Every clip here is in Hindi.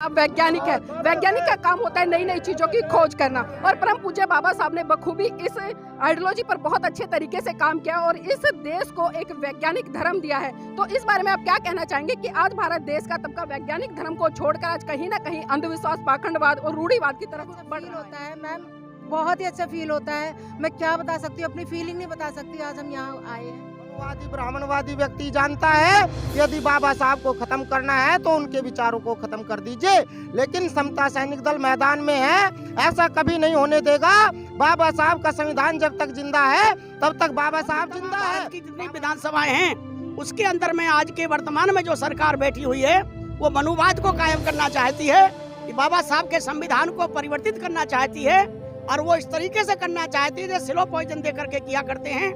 अब वैज्ञानिक है। वैज्ञानिक का काम होता है नई नई चीजों की खोज करना, और परम पूज्य बाबा साहब ने बखूबी इस आइडियोलॉजी पर बहुत अच्छे तरीके से काम किया और इस देश को एक वैज्ञानिक धर्म दिया है। तो इस बारे में आप क्या कहना चाहेंगे कि आज भारत देश का तबका वैज्ञानिक धर्म को छोड़कर आज कहीं ना कहीं अंधविश्वास, पाखंडवाद और रूढ़िवाद की तरफ बढ़ रहा होता है मैम, बहुत ही अच्छा फील होता है। मैं क्या बता सकती हूँ, अपनी फीलिंग नहीं बता सकती। आज हम यहाँ आए हैं। मनुवादी ब्राह्मणवादी व्यक्ति जानता है यदि बाबा साहब को खत्म करना है तो उनके विचारों को खत्म कर दीजिए, लेकिन समता सैनिक दल मैदान में है, ऐसा कभी नहीं होने देगा। बाबा साहब का संविधान जब तक जिंदा है तब तक बाबा साहब जिंदा है। की जितनी विधानसभाएं हैं उसके अंदर में आज के वर्तमान में जो सरकार बैठी हुई है वो मनुवाद को कायम करना चाहती है, बाबा साहब के संविधान को परिवर्तित करना चाहती है, और वो इस तरीके से करना चाहती है जैसे स्लो पॉइजन दे करके किया करते हैं।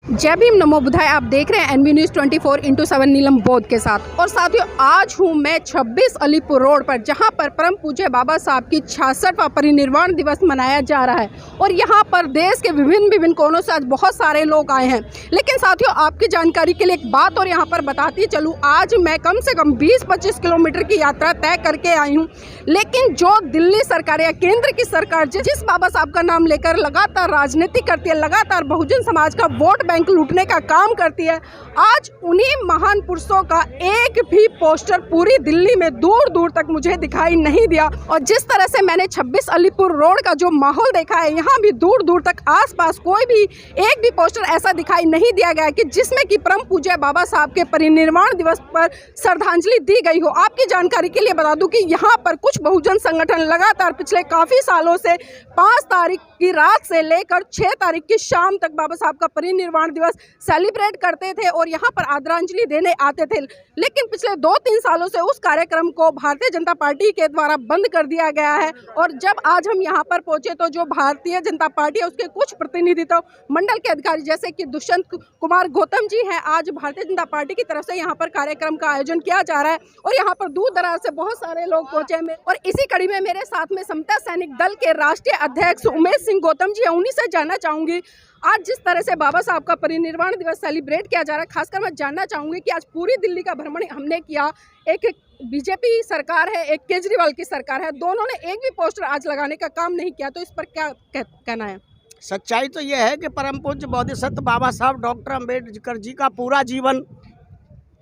जय भीम, नमो बुद्धाय। आप देख रहे हैं एनबी न्यूज़ 24/7 नीलम बोध के साथ। और साथियों, आज हूं मैं 26 अलीपुर रोड पर, जहां पर परम पूज्य बाबा साहब की 66वां परिनिर्वाण दिवस मनाया जा रहा है। और यहां पर देश के विभिन्न कोनों से आज बहुत सारे लोग आए हैं। लेकिन साथियों, आपकी जानकारी के लिए एक बात और यहां पर बताती चलूँ, आज मैं कम से कम 20-25 किलोमीटर की यात्रा तय करके आई हूँ। लेकिन जो दिल्ली सरकार या केंद्र की सरकार जिस बाबा साहब का नाम लेकर लगातार राजनीति करती है, लगातार बहुजन समाज का वोट बैंक लूटने का काम करती है, आज उन्हीं महान पुरुषों का एक भी पोस्टर पूरी दिल्ली में दूर दूर तक मुझे दिखाई नहीं दिया। और जिस तरह से मैंने 26 अलीपुर रोड का जो माहौल देखा है, यहाँ भी दूर दूर तक आसपास कोई भी एक भी पोस्टर ऐसा दिखाई नहीं दिया गया कि जिसमें कि परम पूज्य बाबा साहब के परिनिर्वाण दिवस पर श्रद्धांजलि दी गई हो। आपकी जानकारी के लिए बता दूं कि यहाँ पर कुछ बहुजन संगठन लगातार पिछले काफी सालों से 5 तारीख की रात से लेकर 6 तारीख की शाम तक बाबा साहब का परिनिर्वाण दिवस सेलिब्रेट करते थे और यहाँ पर आदरांजलि देने आते थे। लेकिन पिछले 2-3 सालों से उस कार्यक्रम को भारतीय जनता पार्टी के द्वारा बंद कर दिया गया है। और जब आज हम यहाँ पर पहुंचे तो जो भारतीय जनता पार्टी है उसके कुछ प्रतिनिधित्व मंडल के अधिकारी जैसे कि दुष्यंत कुमार गौतम जी हैं, आज भारतीय जनता पार्टी की तरफ से यहाँ पर कार्यक्रम का आयोजन किया जा रहा है। और यहाँ पर दूर दराज से बहुत सारे लोग पहुंचे हैं। और इसी कड़ी में मेरे साथ में समता सैनिक दल के राष्ट्रीय अध्यक्ष उमेश सिंह गौतम जी है। उन्हीं से जानना चाहूंगी, आज जिस तरह से बाबा साहब का परिनिर्वाण दिवस सेलिब्रेट किया जा रहा है, खासकर मैं जानना चाहूंगी कि आज पूरी दिल्ली का भ्रमण हमने किया। एक बीजेपी सरकार है, एक केजरीवाल की सरकार है, दोनों ने एक भी पोस्टर आज लगाने का काम नहीं किया, तो इस पर क्या कहना है? सच्चाई तो यह है कि परम पूज्य बोधिसत्व बाबा साहब डॉक्टर अम्बेडकर जी का पूरा जीवन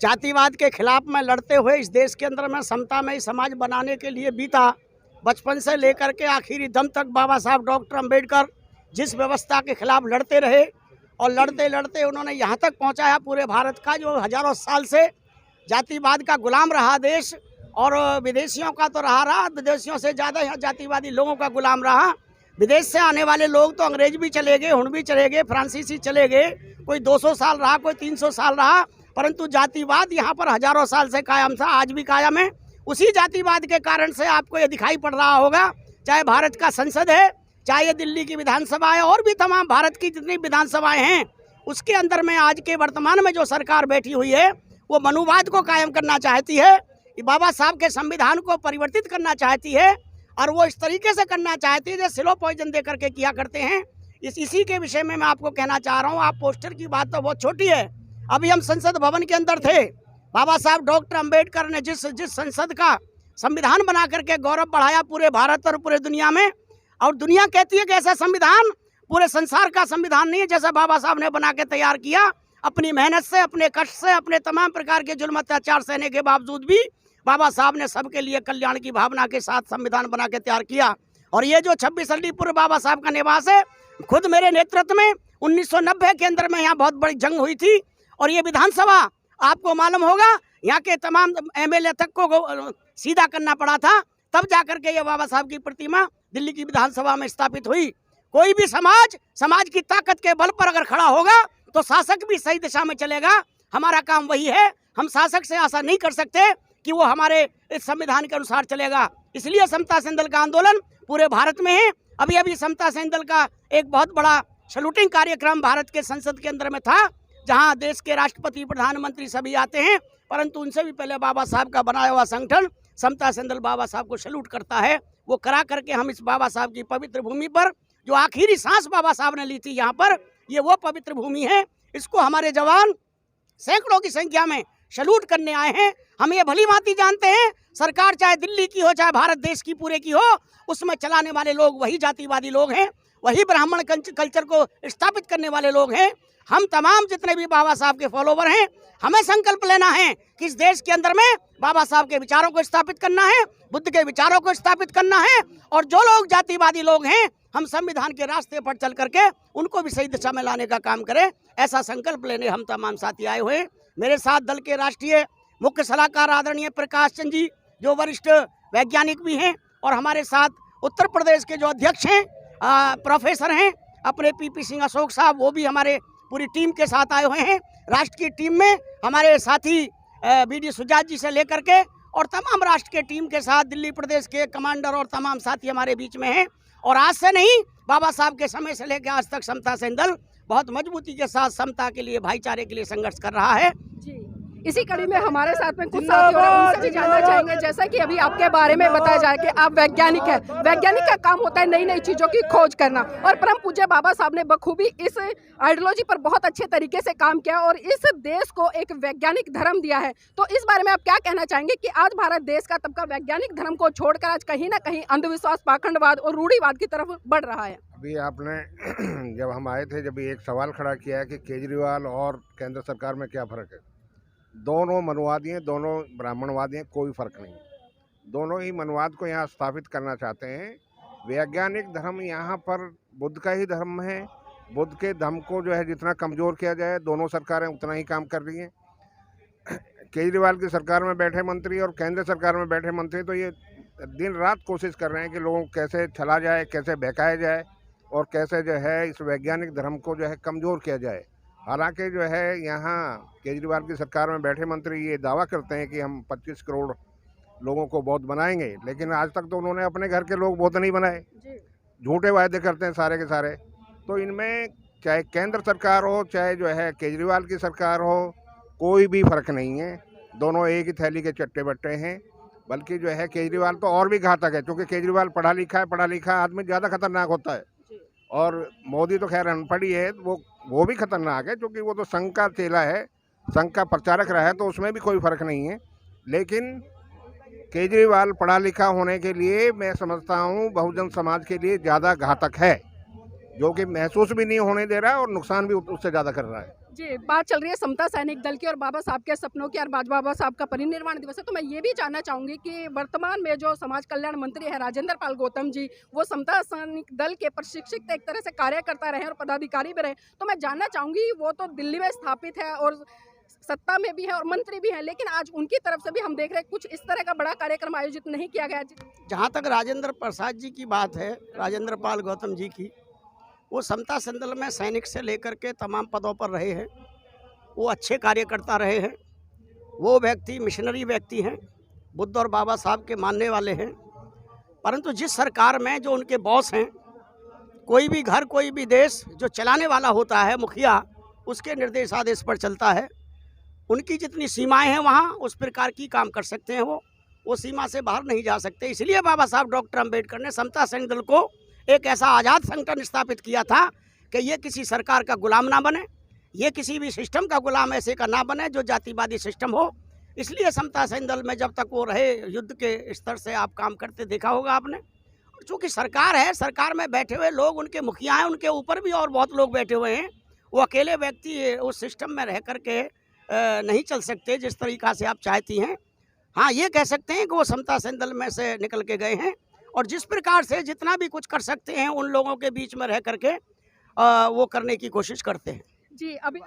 जातिवाद के खिलाफ में लड़ते हुए इस देश के अंदर में समतामय समाज बनाने के लिए बीता। बचपन से लेकर के आखिरी दम तक बाबा साहब डॉक्टर अम्बेडकर जिस व्यवस्था के खिलाफ लड़ते रहे और लड़ते लड़ते उन्होंने यहाँ तक पहुँचाया पूरे भारत का, जो हजारों साल से जातिवाद का गुलाम रहा देश, और विदेशियों का तो रहा, विदेशियों से ज़्यादा यहाँ जातिवादी लोगों का गुलाम रहा। विदेश से आने वाले लोग तो अंग्रेज भी चले गए, हुण भी चले गए, फ्रांसीसी चले गए, कोई 200 साल रहा, कोई 300 साल रहा, परंतु जातिवाद यहाँ पर हजारों साल से कायम था, आज भी कायम है। उसी जातिवाद के कारण से आपको ये दिखाई पड़ रहा होगा, चाहे भारत का संसद है, चाहे ये दिल्ली की विधानसभा है, और भी तमाम भारत की जितनी विधानसभाएं हैं उसके अंदर में आज के वर्तमान में जो सरकार बैठी हुई है वो मनुवाद को कायम करना चाहती है, बाबा साहब के संविधान को परिवर्तित करना चाहती है, और वो इस तरीके से करना चाहती है जैसे स्लो पॉइजन दे करके किया करते हैं। इसी के विषय में मैं आपको कहना चाह रहा हूँ। आप पोस्टर की बात तो बहुत छोटी है, अभी हम संसद भवन के अंदर थे, बाबा साहब डॉक्टर अम्बेडकर ने जिस संसद का संविधान बना करके गौरव बढ़ाया पूरे भारत और पूरे दुनिया में, और दुनिया कहती है कि ऐसा संविधान पूरे संसार का संविधान नहीं है जैसा बाबा साहब ने बना के तैयार किया। अपनी मेहनत से, अपने कष्ट से, अपने तमाम प्रकार के जुल्म अत्याचार सहने के बावजूद भी बाबा साहब ने सबके लिए कल्याण की भावना के साथ संविधान बना के तैयार किया। और ये जो 26 अलीपुर बाबा साहब का निवास है, खुद मेरे नेतृत्व में 1990 के अंदर में यहाँ बहुत बड़ी जंग हुई थी, और ये विधानसभा आपको मालूम होगा यहाँ के तमाम MLA तक को सीधा करना पड़ा था, तब जाकर के ये बाबा साहब की प्रतिमा दिल्ली की विधानसभा में स्थापित हुई। कोई भी समाज की ताकत के बल पर अगर खड़ा होगा तो शासक भी सही दिशा में चलेगा। हमारा काम वही है, हम शासक से आशा नहीं कर सकते कि वो हमारे इस संविधान के अनुसार चलेगा। इसलिए समता सैनिक दल का आंदोलन पूरे भारत में है। अभी समता सैनिक दल का एक बहुत बड़ा सैल्यूटिंग कार्यक्रम भारत के संसद के अंदर में था, जहां देश के राष्ट्रपति, प्रधानमंत्री सभी आते हैं, परंतु उनसे भी पहले बाबा साहब का बनाया हुआ संगठन समता सैनिक दल बाबा साहब को सैल्यूट करता है। वो करा करके हम इस बाबा साहब की पवित्र भूमि पर जो आखिरी सांस बाबा साहब ने ली थी यहाँ पर, ये वो पवित्र भूमि है। इसको हमारे जवान सैकड़ों की संख्या में सैल्यूट करने आए हैं। हम ये भली भांति जानते हैं, सरकार चाहे दिल्ली की हो चाहे भारत देश की पूरे की हो, उसमें चलाने वाले लोग वही जातिवादी लोग हैं, वही ब्राह्मण कल्चर को स्थापित करने वाले लोग हैं। हम तमाम जितने भी बाबा साहब के फॉलोवर हैं, हमें संकल्प लेना है कि इस देश के अंदर में बाबा साहब के विचारों को स्थापित करना है, बुद्ध के विचारों को स्थापित करना है। और जो लोग जातिवादी लोग हैं, हम संविधान के रास्ते पर चल करके उनको भी सही दिशा में लाने का काम करें, ऐसा संकल्प लेने हम तमाम साथी आए हुए हैं। मेरे साथ दल के राष्ट्रीय मुख्य सलाहकार आदरणीय प्रकाश चंद जी, जो वरिष्ठ वैज्ञानिक भी हैं, और हमारे साथ उत्तर प्रदेश के जो अध्यक्ष हैं, प्रोफेसर हैं अपने पीपी सिंह अशोक साहब, वो भी हमारे पूरी टीम के साथ आए हुए हैं। राष्ट्र की टीम में हमारे साथी बीडी सुजात जी से लेकर के और तमाम राष्ट्र के टीम के साथ दिल्ली प्रदेश के कमांडर और तमाम साथी हमारे बीच में हैं। और आज से नहीं, बाबा साहब के समय से लेकर आज तक समता सैनिक दल बहुत मजबूती के साथ समता के लिए, भाईचारे के लिए संघर्ष कर रहा है। जी, इसी कड़ी में हमारे साथ में कुछ साथी और हैं, उनसे भी जानना चाहेंगे। जैसा कि अभी आपके बारे में बताया जाए कि आप वैज्ञानिक हैं, वैज्ञानिक का काम होता है नई नई चीज़ों की खोज करना, और परम पूज्य बाबा साहब ने बखूबी इस आइडियोलॉजी पर बहुत अच्छे तरीके से काम किया और इस देश को एक वैज्ञानिक धर्म दिया है। तो इस बारे में आप क्या कहना चाहेंगे कि आज भारत देश का तबका वैज्ञानिक धर्म को छोड़कर आज कहीं ना कहीं अंधविश्वास, पाखंडवाद और रूढ़िवाद की तरफ बढ़ रहा है? अभी आपने जब हम आए थे, जब एक सवाल खड़ा किया है कि केजरीवाल और केंद्र सरकार में क्या फ़र्क है। दोनों मनुवादी हैं, दोनों ब्राह्मणवादी हैं, कोई फ़र्क नहीं। दोनों ही मनुवाद को यहाँ स्थापित करना चाहते हैं। वैज्ञानिक धर्म यहाँ पर बुद्ध का ही धर्म है। बुद्ध के धर्म को जो है जितना कमज़ोर किया जाए, दोनों सरकारें उतना ही काम कर रही हैं। केजरीवाल की सरकार में बैठे मंत्री और केंद्र सरकार में बैठे मंत्री तो ये दिन रात कोशिश कर रहे हैं कि लोगों को कैसे छला जाए, कैसे बहकाया जाए और कैसे जो है इस वैज्ञानिक धर्म को जो है कमज़ोर किया जाए। हालांकि जो है यहाँ केजरीवाल की सरकार में बैठे मंत्री ये दावा करते हैं कि हम 25 करोड़ लोगों को बौद्ध बनाएंगे, लेकिन आज तक तो उन्होंने अपने घर के लोग बौद्ध नहीं बनाए। झूठे वायदे करते हैं सारे के सारे। तो इनमें चाहे केंद्र सरकार हो चाहे जो है केजरीवाल की सरकार हो, कोई भी फ़र्क नहीं है। दोनों एक ही थैली के चट्टे बट्टे हैं। बल्कि जो है केजरीवाल तो और भी घातक है, क्योंकि केजरीवाल पढ़ा लिखा है, पढ़ा लिखा आदमी ज़्यादा खतरनाक होता है। और मोदी तो खैर अनपढ़ ही है, वो भी खतरनाक है, क्योंकि वो तो संघ का चेला है, संघ का प्रचारक रहा है, तो उसमें भी कोई फ़र्क नहीं है। लेकिन केजरीवाल पढ़ा लिखा होने के लिए मैं समझता हूँ बहुजन समाज के लिए ज़्यादा घातक है, जो कि महसूस भी नहीं होने दे रहा है और नुकसान भी उससे ज़्यादा कर रहा है। जी, बात चल रही है समता सैनिक दल की और बाबा साहब के सपनों की, और बाबा साहब का परिनिर्वाण दिवस है, तो मैं ये भी जानना चाहूँगी कि वर्तमान में जो समाज कल्याण मंत्री है राजेंद्र पाल गौतम जी, वो समता सैनिक दल के प्रशिक्षित एक तरह से कार्यकर्ता रहे और पदाधिकारी भी रहे। तो मैं जानना चाहूँगी, वो तो दिल्ली में स्थापित है और सत्ता में भी है और मंत्री भी हैं, लेकिन आज उनकी तरफ से भी हम देख रहे हैं कुछ इस तरह का बड़ा कार्यक्रम आयोजित नहीं किया गया। जहाँ तक राजेंद्र प्रसाद जी की बात है, राजेंद्र पाल गौतम जी की, वो समता सैनिक दल में सैनिक से लेकर के तमाम पदों पर रहे हैं। वो अच्छे कार्यकर्ता रहे हैं। वो व्यक्ति मिशनरी व्यक्ति हैं, बुद्ध और बाबा साहब के मानने वाले हैं। परंतु जिस सरकार में जो उनके बॉस हैं, कोई भी घर, कोई भी देश जो चलाने वाला होता है, मुखिया, उसके निर्देश आदेश पर चलता है। उनकी जितनी सीमाएं हैं वहाँ उस प्रकार की काम कर सकते हैं। वो सीमा से बाहर नहीं जा सकते। इसलिए बाबा साहब डॉक्टर अम्बेडकर ने समता सैनिक दल को एक ऐसा आज़ाद संगठन स्थापित किया था कि ये किसी सरकार का गुलाम ना बने, ये किसी भी सिस्टम का गुलाम ऐसे का ना बने जो जातिवादी सिस्टम हो। इसलिए समता सैनिक दल में जब तक वो रहे, युद्ध के स्तर से आप काम करते देखा होगा आपने। चूँकि सरकार है, सरकार में बैठे हुए लोग उनके मुखिया हैं, उनके ऊपर भी और बहुत लोग बैठे हुए हैं। वो अकेले व्यक्ति उस सिस्टम में रह करके नहीं चल सकते जिस तरीक़ा से आप चाहती हैं। हाँ, ये कह सकते हैं कि वो समता सैनिक दल में से निकल के गए हैं और जिस प्रकार से जितना भी कुछ कर सकते हैं उन लोगों के बीच में रह करके वो करने की कोशिश करते हैं। जी, अभी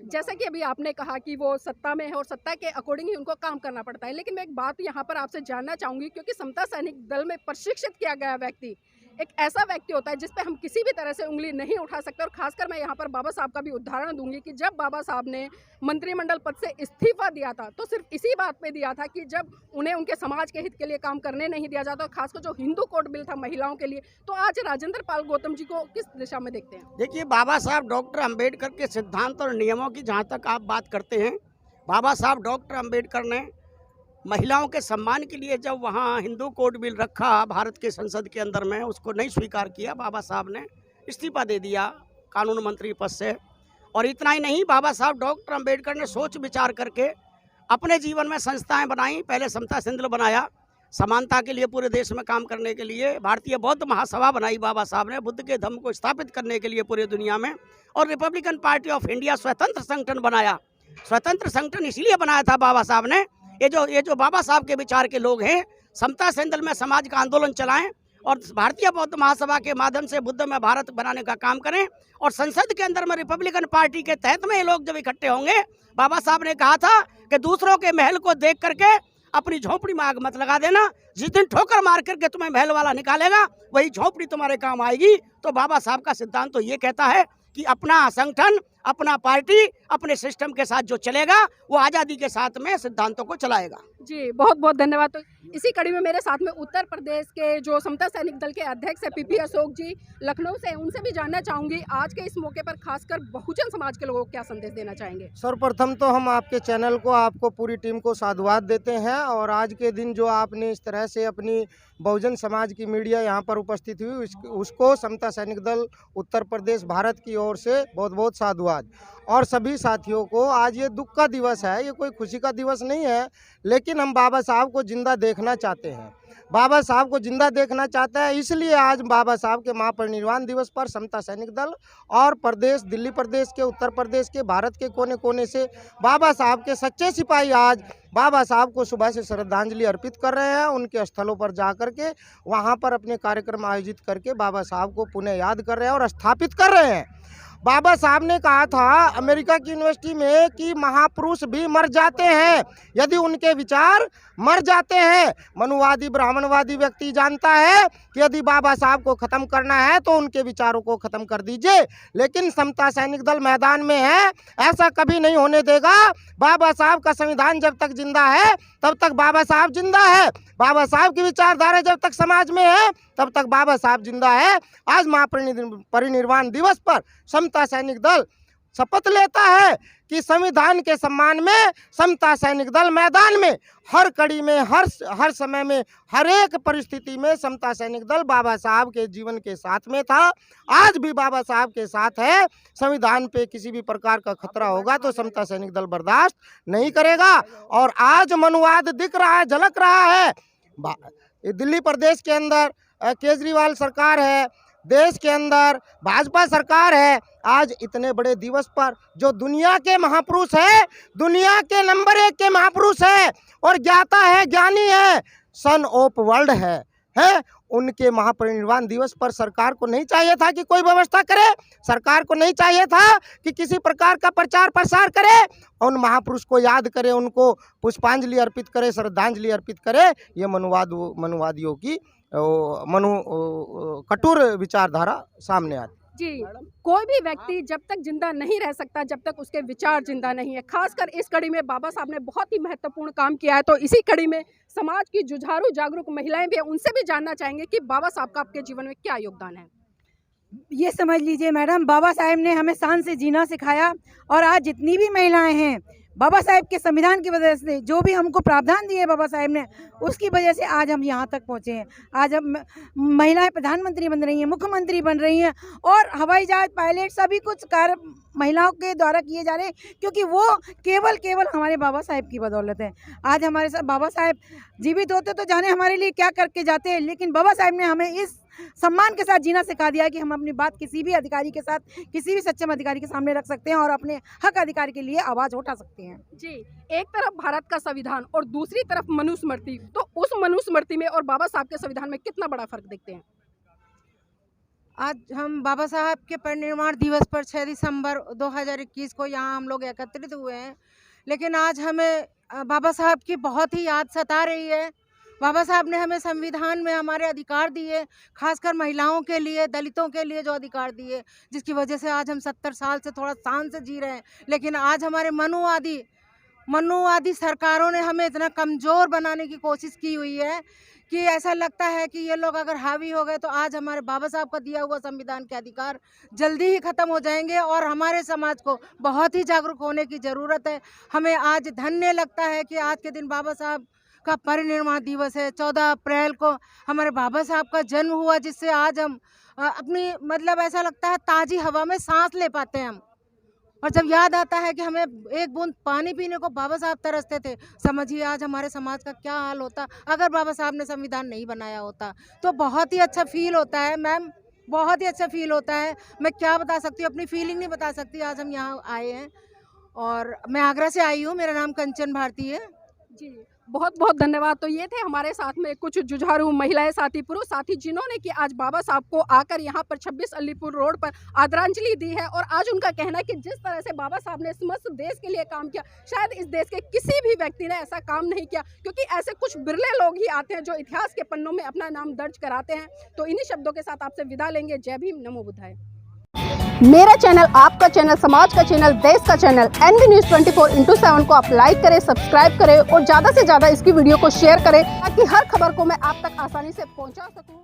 जैसा कि अभी आपने कहा कि वो सत्ता में है और सत्ता के अकॉर्डिंग ही उनको काम करना पड़ता है, लेकिन मैं एक बात यहाँ पर आपसे जानना चाहूँगी, क्योंकि समता सैनिक दल में प्रशिक्षित किया गया व्यक्ति एक ऐसा व्यक्ति होता है जिस पे हम किसी भी तरह से उंगली नहीं उठा सकते। और खासकर मैं यहाँ पर बाबा साहब का भी उदाहरण दूंगी कि जब बाबा साहब ने मंत्रिमंडल पद से इस्तीफा दिया था तो सिर्फ इसी बात पे दिया था कि जब उन्हें उनके समाज के हित के लिए काम करने नहीं दिया जाता, खासकर जो हिंदू कोड बिल था महिलाओं के लिए। तो आज राजेंद्र पाल गौतम जी को किस दिशा में देखते हैं? देखिए, बाबा साहब डॉक्टर अम्बेडकर के सिद्धांत और नियमों की जहाँ तक आप बात करते हैं, बाबा साहब डॉक्टर अम्बेडकर ने महिलाओं के सम्मान के लिए जब वहाँ हिंदू कोड बिल रखा भारत के संसद के अंदर में, उसको नहीं स्वीकार किया बाबा साहब ने। इस्तीफा दे दिया कानून मंत्री पद से। और इतना ही नहीं, बाबा साहब डॉक्टर अंबेडकर ने सोच विचार करके अपने जीवन में संस्थाएं बनाई। पहले समता सैनिक दल बनाया, समानता के लिए पूरे देश में काम करने के लिए। भारतीय बौद्ध महासभा बनाई बाबा साहब ने बुद्ध के धर्म को स्थापित करने के लिए पूरे दुनिया में। और रिपब्लिकन पार्टी ऑफ इंडिया स्वतंत्र संगठन बनाया। स्वतंत्र संगठन इसलिए बनाया था बाबा साहब ने, ये जो बाबा साहब के विचार के लोग हैं, समता सैनिक दल में समाज का आंदोलन चलाएं और भारतीय बौद्ध महासभा के माध्यम से बुद्ध में भारत बनाने का काम करें। और संसद के अंदर में रिपब्लिकन पार्टी के तहत में ये लोग जब इकट्ठे होंगे, बाबा साहब ने कहा था कि दूसरों के महल को देख करके अपनी झोपड़ी में आग मत लगा देना। जिस दिन ठोकर मार करके तुम्हें महल वाला निकालेगा, वही झोपड़ी तुम्हारे काम आएगी। तो बाबा साहब का सिद्धांत तो ये कहता है कि अपना संगठन, अपना पार्टी, अपने सिस्टम के साथ जो चलेगा वो आज़ादी के साथ में सिद्धांतों को चलाएगा। जी बहुत बहुत धन्यवाद। तो इसी कड़ी में मेरे साथ में उत्तर प्रदेश के जो समता सैनिक दल के अध्यक्ष है पीपी अशोक जी लखनऊ से, उनसे भी जानना चाहूंगी आज के इस मौके पर खासकर बहुजन समाज के लोगों को क्या संदेश देना चाहेंगे। सर्वप्रथम तो हम आपके चैनल को, आपको पूरी टीम को साधुवाद देते हैं। और आज के दिन जो आपने इस तरह से अपनी बहुजन समाज की मीडिया यहाँ पर उपस्थित हुई, उसको समता सैनिक दल उत्तर प्रदेश भारत की ओर से बहुत बहुत साधुवाद। और सभी साथियों को, आज ये दुख का दिवस है, ये कोई खुशी का दिवस नहीं है, लेकिन हम बाबा साहब को जिंदा देखना चाहते हैं। बाबा साहब को जिंदा देखना चाहता है, इसलिए आज बाबा साहब के महापरिनिर्वाण दिवस पर समता सैनिक दल और प्रदेश, दिल्ली प्रदेश के, उत्तर प्रदेश के, भारत के कोने कोने से बाबा साहब के सच्चे सिपाही आज बाबा साहब को सुबह से श्रद्धांजलि अर्पित कर रहे हैं। उनके स्थलों पर जा करके वहाँ पर अपने कार्यक्रम आयोजित करके बाबा साहब को पुनः याद कर रहे हैं और स्थापित कर रहे हैं। बाबा साहब ने कहा था अमेरिका की यूनिवर्सिटी में कि महापुरुष भी मर जाते हैं यदि उनके विचार मर जाते हैं। मनुवादी, ब्राह्मणवादी व्यक्ति जानता है कि यदि बाबा साहब को ख़त्म करना है तो उनके विचारों को ख़त्म कर दीजिए, लेकिन समता सैनिक दल मैदान में है, ऐसा कभी नहीं होने देगा। बाबा साहब का संविधान जब तक जिंदा है तब तक बाबा साहब जिंदा है। बाबा साहब की विचारधारा जब तक समाज में है तब तक बाबा साहब जिंदा है। आज महापरिनिर्वाण दिवस पर समता सैनिक दल शपथ लेता है कि संविधान के सम्मान में समता सैनिक दल मैदान में हर कड़ी में, हर समय में, हर एक परिस्थिति में समता सैनिक दल बाबा साहब के जीवन के साथ में था, आज भी बाबा साहब के साथ है। संविधान पे किसी भी प्रकार का खतरा होगा तो समता सैनिक दल बर्दाश्त नहीं करेगा। और आज मनुवाद दिख रहा है, झलक रहा है। दिल्ली प्रदेश के अंदर केजरीवाल सरकार है, देश के अंदर भाजपा सरकार है। आज इतने बड़े दिवस पर जो दुनिया के महापुरुष है, दुनिया के नंबर 1 के महापुरुष है और ज्ञाता है, ज्ञानी है, सन ऑफ वर्ल्ड है, उनके महापरिनिर्वाण दिवस पर सरकार को नहीं चाहिए था कि कोई व्यवस्था करे, सरकार को नहीं चाहिए था कि किसी प्रकार का प्रचार प्रसार करे, उन महापुरुष को याद करे, उनको पुष्पांजलि अर्पित करे, श्रद्धांजलि अर्पित करे। ये मनुवादियों की कठोर विचारधारा सामने आती। जी, कोई भी व्यक्ति जब तक जिंदा नहीं रह सकता जब तक उसके विचार जिंदा नहीं है। खासकर इस कड़ी में बाबा साहब ने बहुत ही महत्वपूर्ण काम किया है। तो इसी कड़ी में समाज की जुझारू जागरूक महिलाएं भी, उनसे भी जानना चाहेंगे कि बाबा साहब का आपके जीवन में क्या योगदान है। ये समझ लीजिए मैडम, बाबा साहब ने हमें शान से जीना सिखाया और आज जितनी भी महिलाएं हैं, बाबा साहब के संविधान की वजह से जो भी हमको प्रावधान दिए बाबा साहब ने, उसकी वजह से आज हम यहाँ तक पहुँचे हैं। आज हम महिलाएं प्रधानमंत्री बन रही हैं, मुख्यमंत्री बन रही हैं और हवाई जहाज, पायलट, सभी कुछ कार्य महिलाओं के द्वारा किए जा रहे हैं, क्योंकि वो केवल हमारे बाबा साहब की बदौलत है। आज हमारे साथ बाबा साहब जीवित होते तो जाने हमारे लिए क्या करके जाते हैं, लेकिन बाबा साहब ने हमें इस सम्मान के साथ जीना सिखा दिया कि हम अपनी बात किसी भी अधिकारी के साथ, किसी भी सक्षम अधिकारी के सामने रख सकते हैं और अपने हक अधिकार के लिए आवाज़ उठा सकते हैं। जी, एक तरफ भारत का संविधान और दूसरी तरफ मनुस्मृति, तो उस मनुस्मृति में और बाबा साहब के संविधान में कितना बड़ा फर्क देखते हैं? आज हम बाबा साहब के परिनिर्वाण दिवस पर 6 दिसंबर 2021 को यहाँ हम लोग एकत्रित हुए हैं, लेकिन आज हमें बाबा साहब की बहुत ही याद सता रही है। बाबा साहब ने हमें संविधान में हमारे अधिकार दिए, खासकर महिलाओं के लिए, दलितों के लिए जो अधिकार दिए, जिसकी वजह से आज हम 70 साल से थोड़ा शान से जी रहे हैं। लेकिन आज हमारे मनुवादी सरकारों ने हमें इतना कमज़ोर बनाने की कोशिश की हुई है कि ऐसा लगता है कि ये लोग अगर हावी हो गए तो आज हमारे बाबा साहब का दिया हुआ संविधान के अधिकार जल्दी ही ख़त्म हो जाएंगे और हमारे समाज को बहुत ही जागरूक होने की ज़रूरत है। हमें आज धन्य लगता है कि आज के दिन बाबा साहब का परिनिर्वाण दिवस है। 14 अप्रैल को हमारे बाबा साहब का जन्म हुआ, जिससे आज हम अपनी मतलब ऐसा लगता है ताज़ी हवा में सांस ले पाते हैं हम। और जब याद आता है कि हमें एक बूंद पानी पीने को बाबा साहब तरसते थे, समझिए आज हमारे समाज का क्या हाल होता अगर बाबा साहब ने संविधान नहीं बनाया होता। तो बहुत ही अच्छा फील होता है मैम, बहुत ही अच्छा फील होता है। मैं क्या बता सकती हूँ, अपनी फीलिंग नहीं बता सकती। आज हम यहाँ आए हैं और मैं आगरा से आई हूँ, मेरा नाम कंचन भारती है जी, बहुत बहुत धन्यवाद। तो ये थे हमारे साथ में कुछ जुझारू महिलाएं, साथी पुरुष साथी, जिन्होंने कि आज बाबा साहब को आकर यहाँ पर 26 अलीपुर रोड पर आदरांजलि दी है। और आज उनका कहना है कि जिस तरह से बाबा साहब ने समस्त देश के लिए काम किया, शायद इस देश के किसी भी व्यक्ति ने ऐसा काम नहीं किया, क्योंकि ऐसे कुछ बिरले लोग ही आते हैं जो इतिहास के पन्नों में अपना नाम दर्ज कराते हैं। तो इन्हीं शब्दों के साथ आपसे विदा लेंगे। जय भीम, नमो बुद्धाय। मेरा चैनल, आपका चैनल, समाज का चैनल, देश का चैनल NV News 24/7 को आप लाइक करें, सब्सक्राइब करें और ज़्यादा से ज़्यादा इसकी वीडियो को शेयर करें, ताकि हर खबर को मैं आप तक आसानी से पहुंचा सकूं।